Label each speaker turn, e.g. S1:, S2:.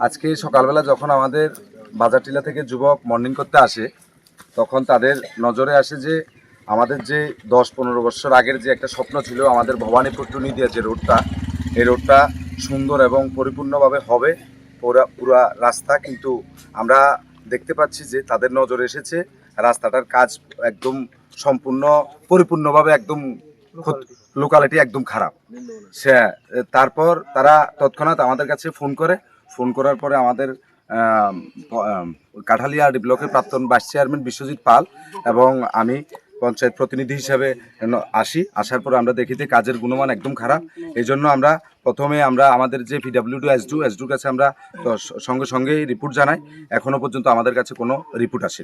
S1: আজকে সকালবেলা যখন আমাদের বাজারটিলা থেকে যুবক মর্নিং করতে আসে, তখন তাদের নজরে আসে যে আমাদের যে 10-15 বছর আগের যে একটা স্বপ্ন ছিল আমাদের ভবানীপুর টুনি দিয়ে যে রোডটা, এই রোডটা সুন্দর এবং পরিপূর্ণভাবে হবে পুরা রাস্তা। কিন্তু আমরা দেখতে পাচ্ছি যে তাদের নজরে এসেছে রাস্তাটার কাজ একদম সম্পূর্ণ পরিপূর্ণভাবে একদম লোকালিটি একদম খারাপ। তারপর তারা তৎক্ষণাৎ আমাদের কাছে ফোন করার পরে আমাদের কাঠালিয়া ব্লকের প্রাক্তন ভাইস চেয়ারম্যান বিশ্বজিৎ পাল এবং আমি পঞ্চায়েত প্রতিনিধি হিসাবে আসার পর আমরা দেখি যে কাজের গুণমান একদম খারাপ। এই জন্য আমরা প্রথমে আমাদের যে পিডব্লিউডি এসডিওর কাছে আমরা সঙ্গে সঙ্গে রিপোর্ট জানাই। এখনো পর্যন্ত আমাদের কাছে কোনো রিপোর্ট আসেনি।